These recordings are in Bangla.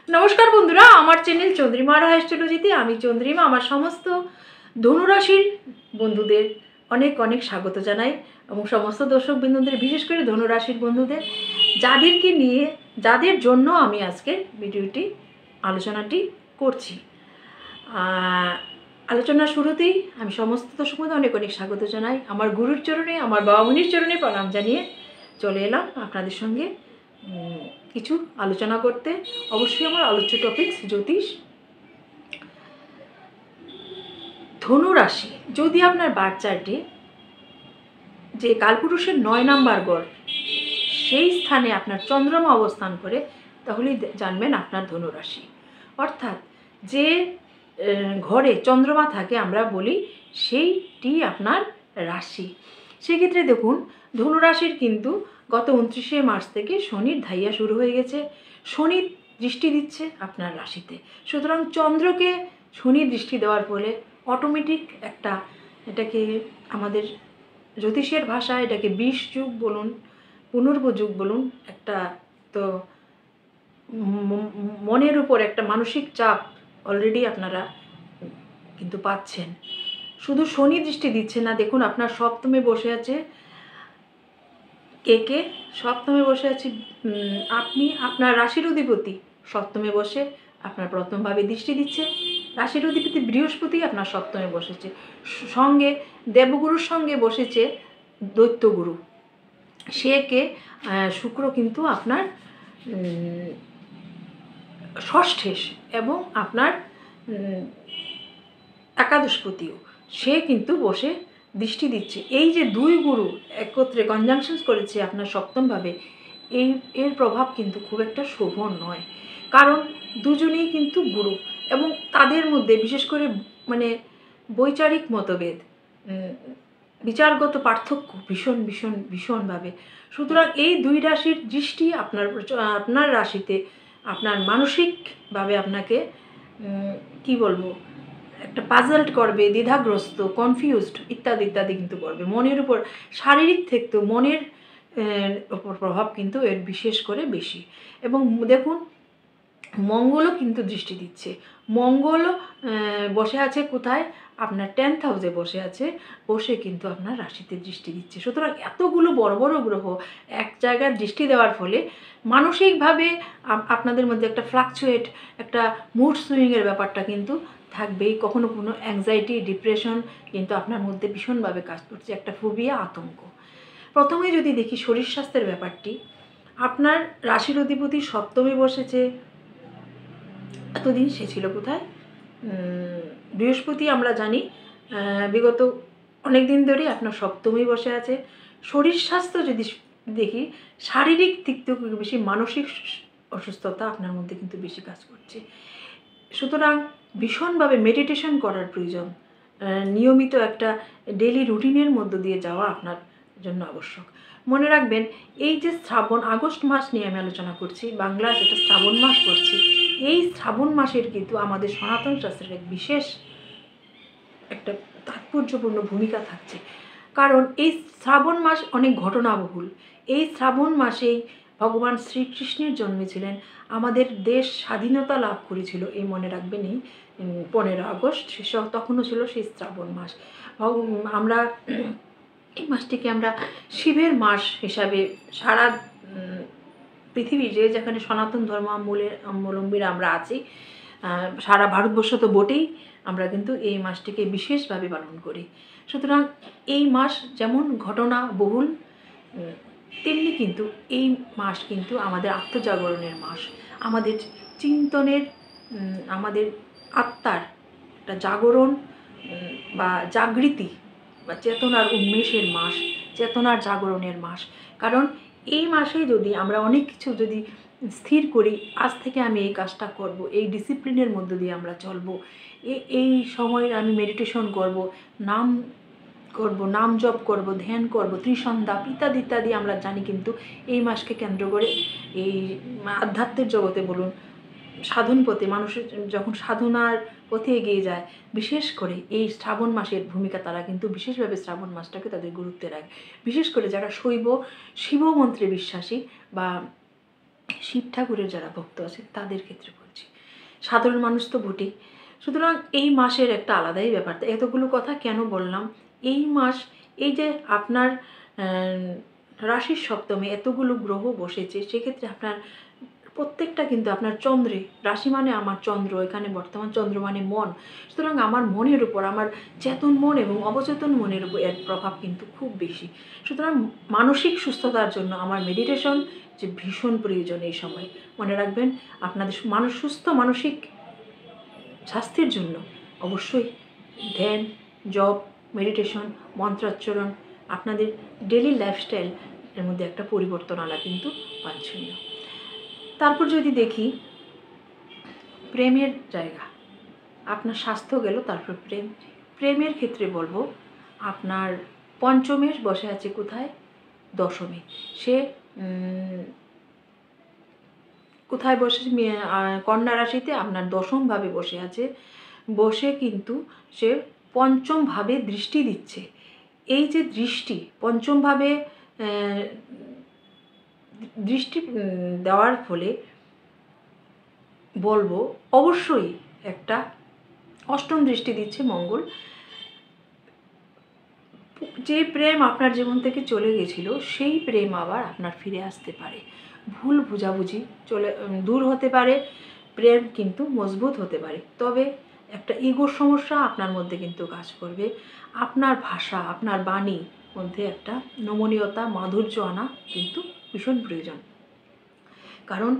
नमस्कार बंधुरा आमार चैनल चंद्रिमा एस्ट्रोलॉजीते आमी चंद्रिमा आमार समस्त धनुराशिर बंधुदेर अनेक अनेक स्वागत जानाई एबं समस्त दर्शक बिंदुदेर विशेष करे धनुराशिर बंधुदेर जादेरके निये जादेर जोन्नो आमी आजके भिडियोटी आलोचनाटी करछि। आलोचना शुरूतेई आमी समस्त दर्शक बंधु अनेक अनेक स्वागत जानाई। आमार गुरुर चरणे आमार बाबा मुनिर चरणे प्रणाम जानिये चले एलाम आपनादेर संगे किछु आलोचना करते। अवश्य आमार आलोच्य टपिक्स ज्योतिष। धनुराशि यदि आपनार बार्थ चार्टे जे कालपुरुषेर 9 नम्बर गढ़ सेई स्थाने आपनार चंद्रमा अवस्थान करे ताहले जानबेन आपनार धनुराशि। अर्थात जे घरे चंद्रमा थाके आमरा बोली सेइटी आपनार राशि। सेई क्षेत्रे देखुन धनुराशिर किन्तु गत 29 मार्च থেকে শনির ধাইয়া শুরু হয়ে গেছে। শনি দৃষ্টি দিচ্ছে আপনার রাশিতে। সুতরাং চন্দ্রকে শনি দৃষ্টি দেওয়ার ফলে অটোমেটিক একটা এটাকে আমাদের জ্যোতিষের ভাষায় এটাকে বিষ যুগ বলুন পুনর্ব যুগ বলুন একটা তো মনের উপর একটা মানসিক চাপ অলরেডি আপনারা কিন্তু পাচ্ছেন। শুধু শনি দৃষ্টি দিচ্ছে না, দেখুন আপনার সপ্তমে বসে আছে কে সপ্তমে বসে আছে আপনি আপনার রাশির অধিপতি সপ্তমে বসে আপনার প্রথমভাবে দৃষ্টি দিচ্ছে। রাশির অধিপতি বৃহস্পতি আপনার সপ্তমে বসেছে, সঙ্গে দেবগুরুর সঙ্গে বসেছে দৈত্যগুরু সে কে শুক্র কিন্তু আপনার ষষ্ঠেশ এবং আপনার একাদশপতিও সে কিন্তু বসে দৃষ্টি দিচ্ছে। এই যে দুই গুরু একত্রে কনজাংশনস করেছে আপনার সপ্তমভাবে এর প্রভাব কিন্তু খুব একটা শুভ নয়, কারণ দুজনেই কিন্তু গুরু এবং তাদের মধ্যে বিশেষ করে মানে বৈচারিক মতভেদ বিচারগত পার্থক্য ভীষণ ভীষণ ভীষণভাবে। সুতরাং এই দুই রাশির দৃষ্টি আপনার রাশিতে আপনার মানসিকভাবে আপনাকে কি বলবো একটা পাজলড করবে, দ্বিধাগ্রস্ত, কনফিউজড ইত্যাদি ইত্যাদি কিন্তু করবে। মনের উপর শারীরিক থেকেও মনের উপর প্রভাব কিন্তু এর বিশেষ করে বেশি। এবং দেখুন মঙ্গলও কিন্তু দৃষ্টি দিচ্ছে। মঙ্গলও বসে আছে কোথায় আপনার 10th হাউসে বসে আছে, বসে কিন্তু আপনার রাশিতে দৃষ্টি দিচ্ছে। সুতরাং এতগুলো বড় বড় গ্রহ এক জায়গায় দৃষ্টি দেওয়ার ফলে মানসিকভাবে আপনাদের মধ্যে একটা ফ্লাকচুয়েট একটা মুড সুইংয়ের ব্যাপারটা কিন্তু থাকবেই। কখনো কোনো অ্যাংজাইটি ডিপ্রেশন কিন্তু আপনার মধ্যে ভীষণভাবে কাজ করছে, একটা ফোবিয়া আতঙ্ক। প্রথমে যদি দেখি শরীর স্বাস্থ্যের ব্যাপারটি, আপনার রাশির অধিপতি সপ্তমে বসেছে, এতদিন সে ছিল কোথায় বৃহস্পতি আমরা জানি বিগত অনেক দিন ধরেই আপনার সপ্তমেই বসে আছে। শরীর স্বাস্থ্য যদি দেখি শারীরিক দিক থেকে বেশি মানসিক অসুস্থতা আপনার মধ্যে কিন্তু বেশি কাজ করছে। সুতরাং ভীষণভাবে মেডিটেশন করার প্রয়োজন, নিয়মিত একটা ডেইলি রুটিনের মধ্য দিয়ে যাওয়া আপনার জন্য আবশ্যক। মনে রাখবেন এই যে শ্রাবণ আগস্ট মাস নিয়ে আমি আলোচনা করছি, বাংলা যেটা শ্রাবণ মাস করছি, এই শ্রাবণ মাসের কিন্তু আমাদের সনাতন শাস্ত্রের এক বিশেষ একটা তাৎপর্যপূর্ণ ভূমিকা থাকছে। কারণ এই শ্রাবণ মাস অনেক ঘটনাবহুল। এই শ্রাবণ মাসেই ভগবান শ্রীকৃষ্ণের জন্মেছিলেন, আমাদের দেশ স্বাধীনতা লাভ করেছিল এই মনে রাখবেন এই 15 আগস্ট, তখনও ছিল সেই শ্রাবণ মাস। আমরা এই মাসটিকে আমরা শিবের মাস হিসাবে সারা পৃথিবী যেখানে সনাতন ধর্ম অবলম্বীরা আমরা আছি সারা ভারতবর্ষ তো বটেই, আমরা কিন্তু এই মাসটিকে বিশেষভাবে পালন করি। সুতরাং এই মাস যেমন ঘটনা বহুল তেমনি কিন্তু এই মাস কিন্তু আমাদের আত্মজাগরণের মাস, আমাদের চিন্তনের আমাদের আত্মার একটা জাগরণ বা জাগৃতি বা চেতনার উন্মেষের মাস, চেতনার জাগরণের মাস। কারণ এই মাসে যদি আমরা অনেক কিছু যদি স্থির করি, আজ থেকে আমি এই কাজটা করব, এই ডিসিপ্লিনের মধ্য দিয়ে আমরা চলব, এই সময়ে আমি মেডিটেশন করব, নাম জপ করব, ধ্যান করব, ত্রিসন্ধ্যা ইত্যাদি ইত্যাদি আমরা জানি। কিন্তু এই মাসকে কেন্দ্র করে এই আধ্যাত্মের জগতে বলুন সাধন পথে মানুষের যখন সাধনার পথে এগিয়ে যায়, বিশেষ করে এই শ্রাবণ মাসের ভূমিকা তারা কিন্তু বিশেষভাবে শ্রাবণ মাসটাকে তাদের গুরুত্বে রাখে। বিশেষ করে যারা শিব মন্ত্রে বিশ্বাসী বা শিব ঠাকুরের যারা ভক্ত আছে তাদের ক্ষেত্রে বলছি। সাধারণ মানুষ তো বটেই। সুতরাং এই মাসের একটা আলাদাই ব্যাপার। এতগুলো কথা কেন বললাম, এই মাস, এই যে আপনার রাশির সপ্তমে এতগুলো গ্রহ বসেছে, সেক্ষেত্রে আপনার প্রত্যেকটা কিন্তু আপনার চন্দ্রে, রাশি মানে আমার চন্দ্র, এখানে বর্তমান চন্দ্র মানে মন। সুতরাং আমার মনের উপর, আমার চেতন মন এবং অবচেতন মনের উপর এর প্রভাব কিন্তু খুব বেশি। সুতরাং মানসিক সুস্থতার জন্য আমার মেডিটেশন যে ভীষণ প্রয়োজন এই সময়। মনে রাখবেন, আপনাদের সুস্থ মানসিক স্বাস্থ্যের জন্য অবশ্যই ধ্যান, জপ, মেডিটেশন, মন্ত্রাচ্চরণ, আপনাদের ডেলি লাইফস্টাইল এর মধ্যে একটা পরিবর্তন আনা কিন্তু বাঞ্ছনীয়। তারপর যদি দেখি প্রেমের জায়গা, আপনার স্বাস্থ্য গেল, তারপর প্রেমের ক্ষেত্রে বলবো আপনার পঞ্চমের বসে আছে কোথায়? দশমে। সে কোথায় বসে? কন্যা রাশিতে আপনার দশমভাবে বসে আছে। বসে কিন্তু সে পঞ্চমভাবে দৃষ্টি দিচ্ছে। এই যে দৃষ্টি, পঞ্চমভাবে দৃষ্টি দেওয়ার ফলে বলবো অবশ্যই একটা অষ্টম দৃষ্টি দিচ্ছে মঙ্গল। যে প্রেম আপনার জীবন থেকে চলে গেছিল, সেই প্রেম আবার আপনার ফিরে আসতে পারে। ভুল বোঝাবুঝি দূর হতে পারে, প্রেম কিন্তু মজবুত হতে পারে। তবে একটা ইগোর সমস্যা আপনার মধ্যে কিন্তু কাজ করবে। আপনার ভাষা, আপনার বাণীর মধ্যে একটা নমনীয়তা, মাধুর্য আনা কিন্তু ভীষণ প্রয়োজন। কারণ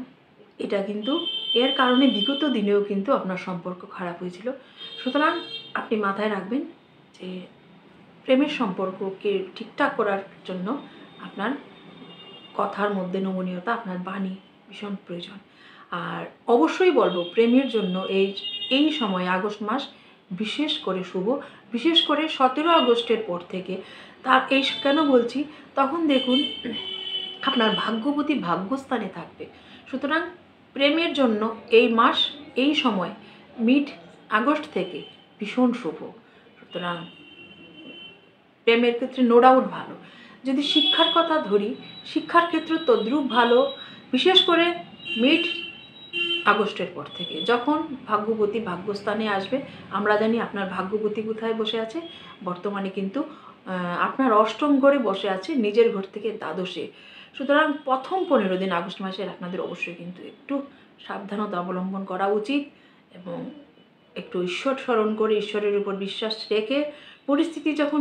এটা কিন্তু এর কারণে বিগত দিনেও কিন্তু আপনার সম্পর্ক খারাপ হয়েছিল। সুতরাং আপনি মাথায় রাখবেন যে প্রেমের সম্পর্ককে ঠিকঠাক করার জন্য আপনার কথার মধ্যে নমনীয়তা, আপনার বাণী ভীষণ প্রয়োজন। আর অবশ্যই বলবো প্রেমের জন্য এই সময় আগস্ট মাস বিশেষ করে শুভ, বিশেষ করে 17 আগস্টের পর থেকে। তার কেন বলছি, তখন দেখুন আপনার ভাগ্যবতী ভাগ্যস্থানে থাকবে। সুতরাং প্রেমের জন্য এই মাস, এই সময় মিড আগস্ট থেকে ভীষণ শুভ। সুতরাং প্রেমের ক্ষেত্রে নো ডাউট ভালো। যদি শিক্ষার কথা ধরি, শিক্ষার ক্ষেত্রে তদ্রূপ ভালো, বিশেষ করে মিড আগস্টের পর থেকে যখন ভাগ্যবতী ভাগ্যস্থানে আসবে। আমরা জানি আপনার ভাগ্যবতী কোথায় বসে আছে, বর্তমানে কিন্তু আপনার অষ্টম ঘরে বসে আছে, নিজের ঘর থেকে দ্বাদশে। সুতরাং প্রথম 15 দিন আগস্ট মাসের আপনাদের অবশ্যই কিন্তু একটু সাবধানতা অবলম্বন করা উচিত এবং একটু ঈশ্বর স্মরণ করে, ঈশ্বরের উপর বিশ্বাস রেখে, পরিস্থিতি যখন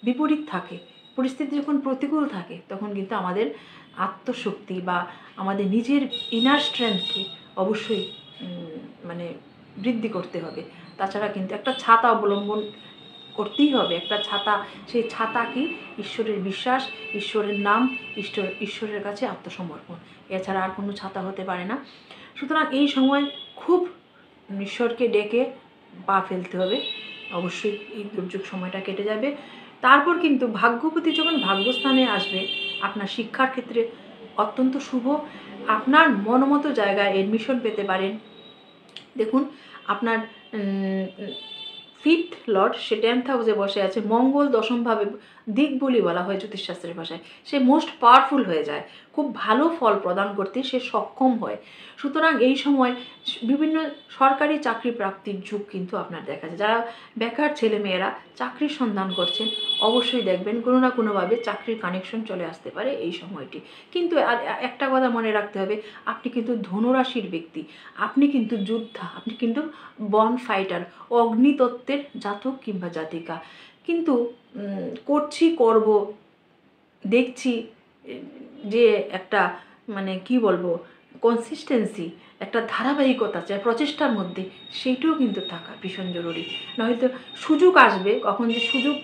বিপরীত থাকে, পরিস্থিতি যখন প্রতিকূল থাকে, তখন কিন্তু আমাদের আত্মশক্তি বা আমাদের নিজের ইনার স্ট্রেংথকে অবশ্যই বৃদ্ধি করতে হবে। তাছাড়া কিন্তু একটা ছাতা অবলম্বন করতেই হবে। একটা ছাতা, সেই ছাতা কি? ঈশ্বরের বিশ্বাস, ঈশ্বরের নাম, ঈশ্বরের কাছে আত্মসমর্পণ। এছাড়া আর কোনো ছাতা হতে পারে না। সুতরাং এই সময় খুব ঈশ্বরকে ডেকে পা ফেলতে হবে। অবশ্যই এই দুর্যোগ সময়টা কেটে যাবে। তারপর কিন্তু ভাগ্যপতি যখন ভাগ্যস্থানে আসবে, আপনার শিক্ষার ক্ষেত্রে অত্যন্ত শুভ। আপনার মনমতো জায়গায় এডমিশন পেতে পারেন। দেখুন আপনার 5th লর্ড সে 10th হাউসে বসে আছে। মঙ্গল দশমভাবে, দিক বলি বলা হয় জ্যোতিষশাস্ত্রের ভাষায়। সে মোস্ট পাওয়ারফুল হয়ে যায়, খুব ভালো ফল প্রদান করতে সে সক্ষম হয়। সুতরাং এই সময় বিভিন্ন সরকারি চাকরি প্রাপ্তির যুগ কিন্তু আপনার দেখা যায়। যারা বেকার ছেলেমেয়েরা চাকরির সন্ধান করছেন, অবশ্যই দেখবেন কোনো না কোনোভাবে চাকরির কানেকশন চলে আসতে পারে এই সময়টি। কিন্তু আর একটা কথা মনে রাখতে হবে, আপনি কিন্তু ধনুরাশির ব্যক্তি, আপনি কিন্তু যোদ্ধা, আপনি কিন্তু বর্ন ফাইটার, অগ্নিতত্ত্বের জাতক কিংবা জাতিকা। কিন্তু করব, দেখছি যে একটা কি বলবো, কনসিস্টেন্সি, একটা ধারাবাহিকতা চাই প্রচেষ্টার মধ্যে, সেইটাও কিন্তু থাকা ভীষণ জরুরি। নয়তো সুযোগ আসবে, কখন যে সুযোগ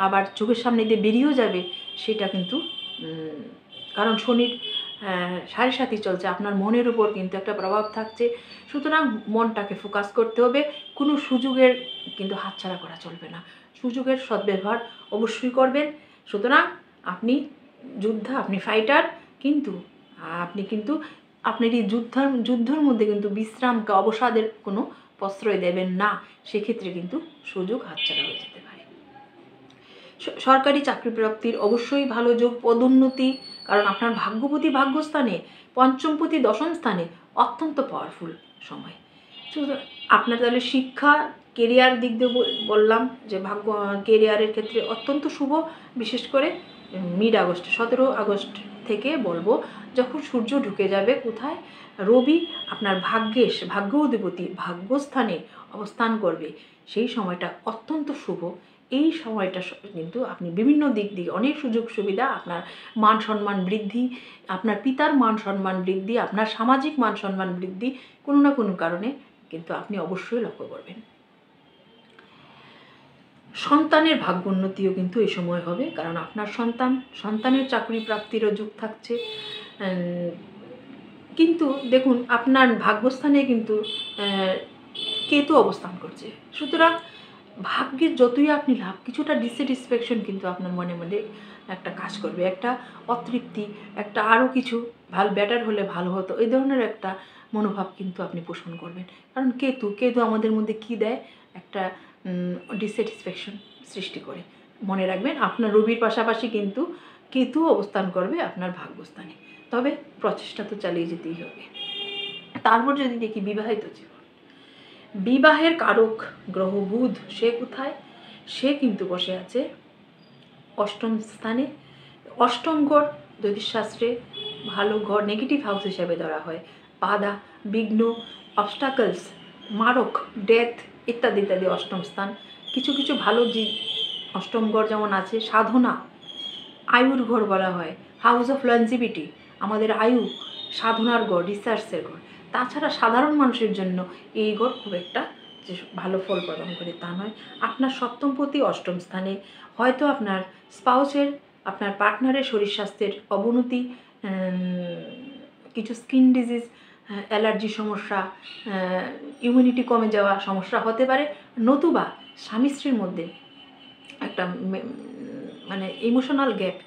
আবার চোখের সামনে দিয়ে বেরিয়েও যাবে সেটা কিন্তু, কারণ শনির 7.5 চলছে, আপনার মনের উপর কিন্তু একটা প্রভাব থাকছে। সুতরাং মনটাকে ফোকাস করতে হবে, কোনো সুযোগের কিন্তু হাতছাড়া করা চলবে না, সুযোগের সদ্ব্যবহার অবশ্যই করবেন। সুতরাং আপনি যোদ্ধা, আপনি ফাইটার, কিন্তু আপনি কিন্তু আপনার এই যুদ্ধের মধ্যে কিন্তু বিশ্রামকে, অবসাদের কোনো প্রশ্রয় দেবেন না। সেক্ষেত্রে কিন্তু সুযোগ হাতছাড়া হয়ে যেতে পারে। সরকারি চাকরি প্রাপ্তির অবশ্যই ভালো যোগ, পদোন্নতি, কারণ আপনার ভাগ্যপতি ভাগ্যস্থানে, পঞ্চমপতি দশম স্থানে, অত্যন্ত পাওয়ারফুল সময়। সুতরাং আপনার তাহলে শিক্ষা কেরিয়ার দিক দিয়ে বললাম যে ভাগ্য কেরিয়ারের ক্ষেত্রে অত্যন্ত শুভ, বিশেষ করে মিড আগস্ট 17 আগস্ট থেকে বলবো, যখন সূর্য ঢুকে যাবে কোথায়, রবি আপনার ভাগ্য অধিপতি ভাগ্যস্থানে অবস্থান করবে, সেই সময়টা অত্যন্ত শুভ। এই সময়টা কিন্তু আপনি বিভিন্ন দিক দিয়ে অনেক সুযোগ সুবিধা, আপনার মান সম্মান বৃদ্ধি, আপনার পিতার মান সম্মান বৃদ্ধি, আপনার সামাজিক মান সম্মান বৃদ্ধি কোনো না কোনো কারণে কিন্তু আপনি অবশ্যই লক্ষ্য করবেন। সন্তানের ভাগ্যোন্নতিও কিন্তু এই সময় হবে, কারণ আপনার সন্তানের চাকরি প্রাপ্তিরও যোগ থাকছে। কিন্তু দেখুন আপনার ভাগ্যস্থানে কিন্তু কেতু অবস্থান করছে, সুতরাং ভাগ্যের যতই আপনি লাভ, কিছুটা ডিসস্যাটিসফ্যাকশন কিন্তু আপনার মনে মনে একটা কাজ করবে, একটা অতৃপ্তি, একটা আরও কিছু বেটার হলে ভালো হতো, এই ধরনের একটা মনোভাব কিন্তু আপনি পোষণ করবেন। কারণ কেতু আমাদের মধ্যে কি দেয়, একটা ডিসস্যাটিসফ্যাকশন সৃষ্টি করে। মনে রাখবেন আপনার রবির পাশাপাশি কিন্তু কেতু অবস্থান করবে আপনার ভাগ্যস্থানে, তবে প্রচেষ্টা তো চালিয়ে যেতেই হবে। তারপর যদি দেখি বিবাহিত জীবন, বিবাহের কারক গ্রহ বুধ, সে কোথায়, সে কিন্তু বসে আছে অষ্টম স্থানে। অষ্টম ঘর জ্যোতিষশাস্ত্রে ভালো ঘর, নেগেটিভ হাউস হিসাবে ধরা হয়। বাধা, বিঘ্ন, অবস্টাকলস, মারক, ডেথ ইত্যাদি ইত্যাদি অষ্টম স্থান। কিছু কিছু ভালো অষ্টম ঘর যেমন আছে সাধনা, আয়ুর ঘর বলা হয়, হাউস অফ লঞ্জিভিটি, আমাদের আয়ু, সাধনার ঘর, রিসার্চের ঘর। তাছাড়া সাধারণ মানুষের জন্য এই ঘর খুব একটা যে ভালো ফল প্রদান করে তা নয়। আপনার সপ্তমপতি অষ্টম স্থানে, হয়তো আপনার স্পাউসের, আপনার পার্টনারের শরীর স্বাস্থ্যের অবনতি, কিছু স্কিন ডিজিজ, অ্যালার্জি সমস্যা, ইমিউনিটি কমে যাওয়া সমস্যা হতে পারে, নতুবা স্বামী স্ত্রীর মধ্যে একটা মানে ইমোশনাল গ্যাপ,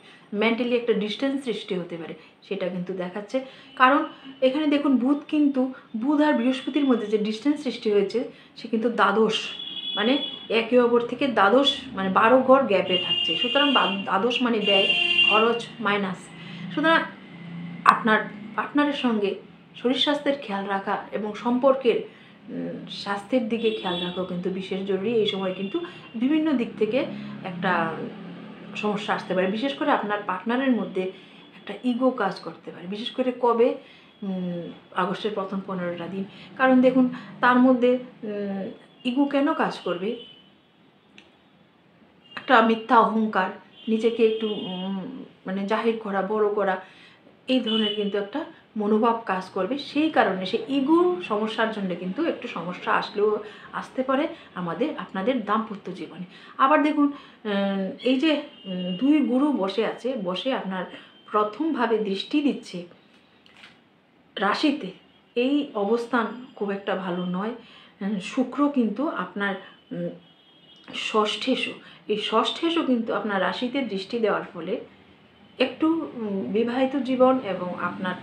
মেন্টালি একটা ডিস্টেন্স সৃষ্টি হতে পারে, সেটা কিন্তু দেখাচ্ছে। কারণ এখানে দেখুন বুধ আর বৃহস্পতির মধ্যে যে ডিস্টেন্স সৃষ্টি হয়েছে, সে কিন্তু দ্বাদশ, মানে একে অপর থেকে দ্বাদশ, মানে 12 ঘর গ্যাপে থাকছে। সুতরাং দ্বাদশ মানে ব্যয়, খরচ, মাইনাস। সুতরাং আপনার পার্টনারের সঙ্গে শরীর স্বাস্থ্যের খেয়াল রাখা এবং সম্পর্কের স্বাস্থ্যের দিকে খেয়াল রাখাও কিন্তু বিশেষ জরুরি। এই সময় কিন্তু বিভিন্ন দিক থেকে একটা সমস্যা আসতে পারে, বিশেষ করে আপনার পার্টনারের মধ্যে একটা ইগো কাজ করতে পারে, বিশেষ করে কবে, আগস্টের প্রথম 15টা দিন। কারণ দেখুন তার মধ্যে ইগো কেন কাজ করবে, একটা মিথ্যা অহংকার, নিজেকে একটু মানে জাহির করা, বড় করা, এই ধরনের কিন্তু একটা মনোভাব কাজ করবে। সেই কারণে সেই ইগো সমস্যার জন্য কিন্তু একটু সমস্যা আসতে পারে আপনাদের দাম্পত্য জীবনে। আবার দেখুন এই যে 2 গুরু বসে আপনার প্রথমভাবে দৃষ্টি দিচ্ছে রাশিতে, এই অবস্থান খুব একটা ভালো নয়। শুক্র কিন্তু আপনার ষষ্ঠেশু, এই ষষ্ঠেশু কিন্তু আপনার রাশিতে দৃষ্টি দেওয়ার ফলে একটু বিবাহিত জীবন এবং আপনার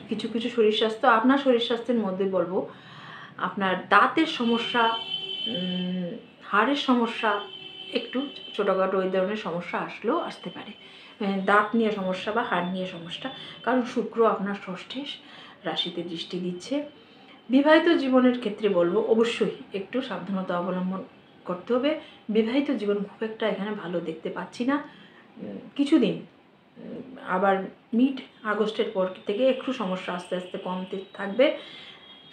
কিছু কিছু শরীর স্বাস্থ্য, আপনার শরীর স্বাস্থ্যের মধ্যে বলবো আপনার দাঁতের সমস্যা, হাড়ের সমস্যা, একটু ছোটোখাটো ওই ধরনের সমস্যা আসতে পারে, দাঁত নিয়ে সমস্যা বা হাড় নিয়ে সমস্যা, কারণ শুক্র আপনার ষষ্ঠে রাশিতে দৃষ্টি দিচ্ছে। বিবাহিত জীবনের ক্ষেত্রে বলবো অবশ্যই একটু সাবধানতা অবলম্বন করতে হবে। বিবাহিত জীবন খুব একটা এখানে ভালো দেখতে পাচ্ছি না কিছুদিন, আবার মিড আগস্টের পর থেকে একটু সমস্যা আস্তে আস্তে কমতে থাকবে।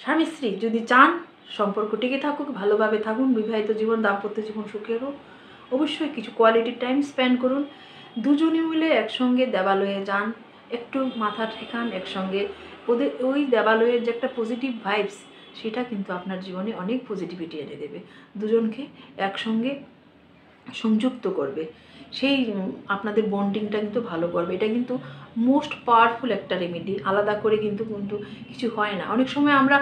স্বামী স্ত্রী যদি চান সম্পর্ক টিকে থাকুক, ভালোভাবে থাকুন, বিবাহিত জীবন দাম্পত্য জীবন সুখের হোক, অবশ্যই কিছু কোয়ালিটি টাইম স্পেন্ড করুন, দুজনে মিলে একসঙ্গে দেবালয়ে যান, একটু মাথা ঠেকান একসঙ্গে, ওই দেবালয়ের যে একটা পজিটিভ ভাইবস, সেটা কিন্তু আপনার জীবনে অনেক পজিটিভিটি এনে দেবে, দুজনকে একসঙ্গে সংযুক্ত করবে, সেই আপনাদের বন্ডিংটা কিন্তু ভালো করবে। এটা কিন্তু মোস্ট পাওয়ারফুল একটা রেমেডি, আলাদা করে কিন্তু কিছু হয় না। অনেক সময় আমরা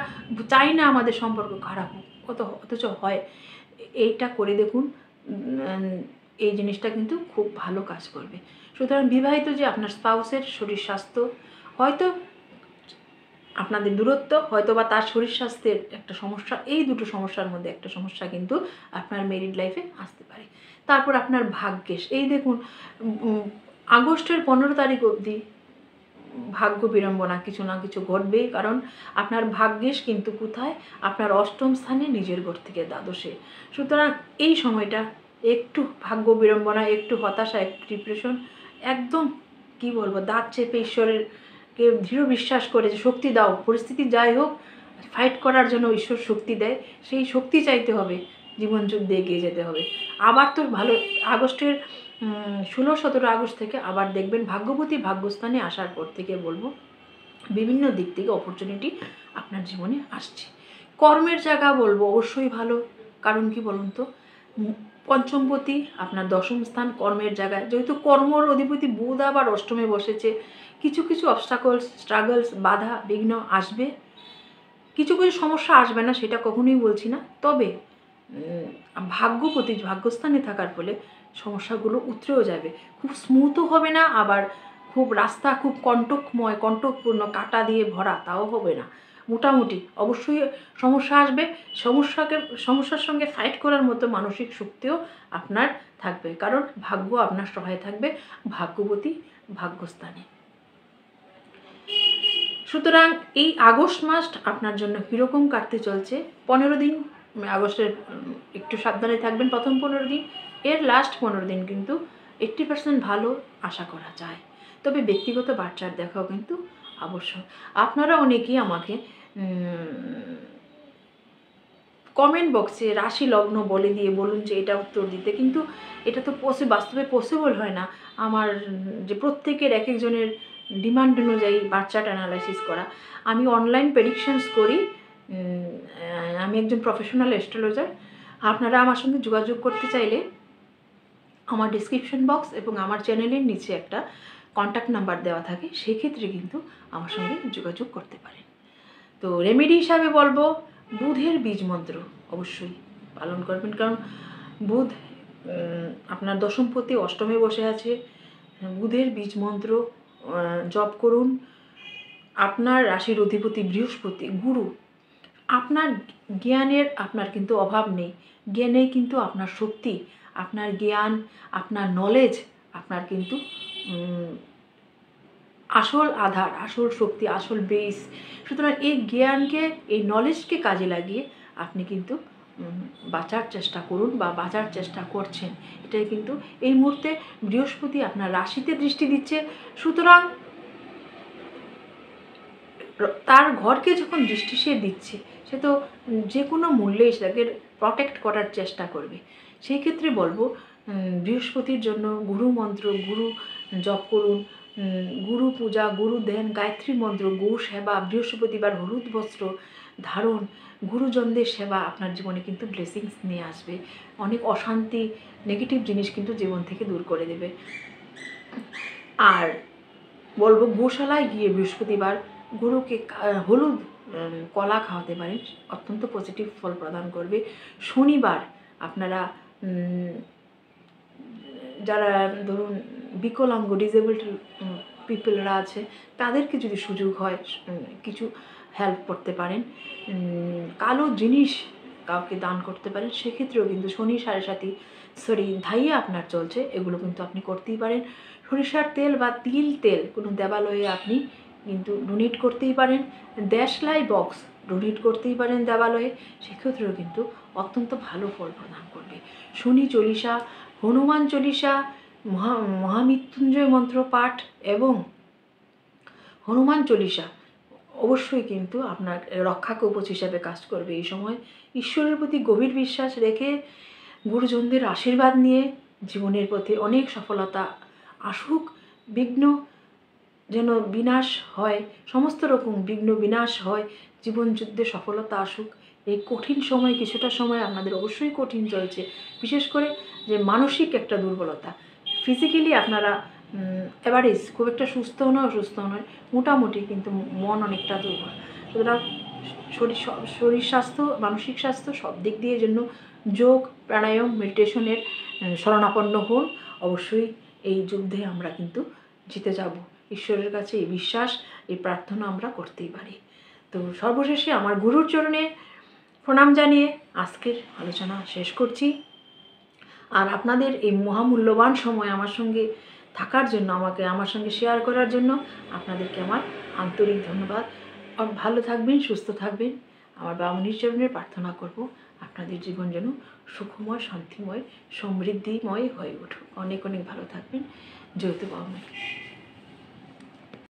চাই না আমাদের সম্পর্ক খারাপ হোক, অথচ হয়। এইটা করে দেখুন, এই জিনিসটা কিন্তু খুব ভালো কাজ করবে। সুতরাং বিবাহিত যে আপনার স্পাউসের শরীর স্বাস্থ্য, হয়তো আপনাদের দূরত্ব, হয়তো বা তার শরীর স্বাস্থ্যের একটা সমস্যা, এই দুটো সমস্যার মধ্যে একটা সমস্যা কিন্তু আপনার ম্যারিড লাইফে আসতে পারে। তারপর আপনার ভাগ্যেশ, এই দেখুন আগস্টের 15 তারিখ অবধি ভাগ্য বিড়ম্বনা কিছু না কিছু ঘটবেই, কারণ আপনার ভাগ্যেশ কিন্তু কোথায়, আপনার অষ্টম স্থানে নিজের ঘর থেকে দ্বাদশে। সুতরাং এই সময়টা একটু ভাগ্য বিড়ম্বনা, একটু হতাশা, একটু ডিপ্রেশন, একদম কি বলবো, দাঁত চেপে ঈশ্বরের কে দৃঢ় বিশ্বাস করে যে শক্তি দাও, পরিস্থিতি যাই হোক ফাইট করার জন্য ঈশ্বর শক্তি দেয়, সেই শক্তি চাইতে হবে, জীবন যুদ্ধে এগিয়ে যেতে হবে। আবার তো ভালো আগস্টের 16-17 আগস্ট থেকে আবার দেখবেন ভাগ্যবতী ভাগ্যস্থানে আসার পর থেকে বলবো বিভিন্ন দিক থেকে অপরচুনিটি আপনার জীবনে আসছে। কর্মের জায়গা বলবো অবশ্যই ভালো, কারণ কি বলুন তো, পঞ্চমপতি আপনার দশম স্থান কর্মের জায়গায়, যেহেতু কর্মর অধিপতি বুধ আবার অষ্টমে বসেছে, কিছু কিছু অবস্টাকলস, স্ট্রাগলস, বাধা বিঘ্ন আসবে, কিছু কিছু সমস্যা আসবে না সেটা কখনোই বলছি না, তবে ভাগ্যপতি ভাগ্যস্থানে থাকার ফলে সমস্যাগুলো উতরেও যাবে, খুব স্মুথও হবে না, আবার খুব রাস্তা খুব কণ্টকপূর্ণ কাটা দিয়ে ভরা তাও হবে না, মোটামুটি অবশ্যই সমস্যা আসবে। সমস্যার সঙ্গে ফাইট করার মতো মানসিক শক্তিও আপনার থাকবে, কারণ ভাগ্য আপনার সহায় থাকবে ভাগ্যবতী ভাগ্যস্থানে। সুতরাং এই আগস্ট মাস আপনার জন্য কীরকম কাটতে চলছে, 15 দিন আগস্টের একটু সাবধানে থাকবেন প্রথম 15 দিন, এর লাস্ট 15 দিন কিন্তু 80% ভালো আশা করা যায়, তবে ব্যক্তিগত বাচ্চার দেখাও কিন্তু আবশ্যক। আপনারা অনেকেই আমাকে কমেন্ট বক্সে রাশি লগ্ন বলে দিয়ে বলুন যে এটা উত্তর দিতে, কিন্তু এটা তো বাস্তবে পসিবল হয় না আমার যে প্রত্যেকের এক একজনের ডিমান্ড অনুযায়ী বাচ্চাটা অ্যানালাইসিস করা। আমি অনলাইন প্রেডিকশনস করি, আমি একজন প্রফেশনাল অ্যাস্ট্রোলজার। আপনারা আমার সঙ্গে যোগাযোগ করতে চাইলে আমার ডিসক্রিপশন বক্স এবং আমার চ্যানেলের নিচে একটা কন্ট্যাক্ট নাম্বার দেওয়া থাকে, সেক্ষেত্রে কিন্তু আমার সঙ্গে যোগাযোগ করতে পারেন। তো রেমেডি হিসাবে বলবো বুধের বীজ মন্ত্র অবশ্যই পালন করবেন, কারণ বুধ আপনার দশমপতি অষ্টমে বসে আছে, বুধের বীজ মন্ত্র জপ করুন। আপনার রাশির অধিপতি বৃহস্পতি গুরু, আপনার জ্ঞানের আপনার কিন্তু অভাব নেই, জ্ঞানেই কিন্তু আপনার শক্তি, আপনার জ্ঞান, আপনার নলেজ আপনার কিন্তু আসল আধার, আসল শক্তি, আসল বেস। সুতরাং এই জ্ঞানকে, এই নলেজকে কাজে লাগিয়ে আপনি কিন্তু বাঁচার চেষ্টা করুন বা বাঁচার চেষ্টা করছেন, এটাই কিন্তু এই মুহূর্তে বৃহস্পতি আপনার রাশিতে দৃষ্টি দিচ্ছে। সুতরাং তার ঘরকে যখন দৃষ্টি সে দিচ্ছে, সে তো যে কোনো মূল্যে সেটাকে প্রটেক্ট করার চেষ্টা করবে। সেই ক্ষেত্রে বলবো বৃহস্পতির জন্য গুরু মন্ত্র, গুরু জপ করুন, গুরু পূজা, গুরু ধ্যান, গায়ত্রী মন্ত্র, গৌ সেবা, বৃহস্পতিবার হলুদ বস্ত্র ধারণ, গুরুজনদের সেবা আপনার জীবনে কিন্তু ব্লেসিংস নিয়ে আসবে, অনেক অশান্তি নেগেটিভ জিনিস কিন্তু জীবন থেকে দূর করে দেবে। আর বলবো গোশালায় গিয়ে বৃহস্পতিবার গরুকে হলুদ কলা খাওয়াতে পারেন, অত্যন্ত পজিটিভ ফল প্রদান করবে। শনিবার আপনারা যারা ধরুন বিকলাঙ্গ ডিসেবলড পিপলরা আছে, তাদেরকে যদি সুযোগ হয় কিছু হেল্প করতে পারেন, কালো জিনিস কাউকে দান করতে পারেন, সেক্ষেত্রেও কিন্তু শনি ধাইয়া আপনার চলছে, এগুলো কিন্তু আপনি করতেই পারেন। সরিষার তেল বা তিল তেল কোনো দেবালয়ে আপনি কিন্তু ডোনেট করতেই পারেন, দেশলাই বক্স ডোনেট করতেই পারেন দেবালয়ে, সেক্ষেত্রেও কিন্তু অত্যন্ত ভালো ফল প্রদান করবে। শনি চল্লিশা, হনুমান চল্লিশা, মহামৃত্যুঞ্জয় মন্ত্র পাঠ এবং হনুমান চল্লিশা অবশ্যই কিন্তু আপনার রক্ষা কবচ হিসাবে কাজ করবে। এই সময় ঈশ্বরের প্রতি গভীর বিশ্বাস রেখে গুরুজনদের আশীর্বাদ নিয়ে জীবনের পথে অনেক সফলতা আসুক, বিঘ্ন যেন বিনাশ হয়, সমস্ত রকম বিঘ্ন বিনাশ হয়, জীবন যুদ্ধে সফলতা আসুক। এই কঠিন সময়, কিছুটা সময় আপনাদের অবশ্যই কঠিন চলছে, বিশেষ করে যে মানসিক একটা দুর্বলতা, ফিজিক্যালি আপনারা অ্যাভারেজ, খুব একটা সুস্থ নয় অসুস্থ নয়, মোটামুটি, কিন্তু মন অনেকটা দুর্বল। সুতরাং শরীর স্বাস্থ্য, মানসিক স্বাস্থ্য সব দিক দিয়ে জন্য যোগ, প্রাণায়াম, মেডিটেশনের শরণাপন্ন হন। অবশ্যই এই যুদ্ধে আমরা কিন্তু জিতে যাব, ঈশ্বরের কাছে এই বিশ্বাস, এই প্রার্থনা আমরা করতেই পারি। তো সর্বশেষে আমার গুরুর চরণে প্রণাম জানিয়ে আজকের আলোচনা শেষ করছি। আর আপনাদের এই মহামূল্যবান সময় আমার সঙ্গে থাকার জন্য, আমাকে আমার সঙ্গে শেয়ার করার জন্য আপনাদেরকে আমার আন্তরিক ধন্যবাদ। ভালো থাকবেন, সুস্থ থাকবেন। আমার বামুনির চরণে প্রার্থনা করব আপনাদের জীবন যেন সুখময়, শান্তিময়, সমৃদ্ধিময় হয়ে উঠুক। অনেক অনেক ভালো থাকবেন। জয়তু বামুনি।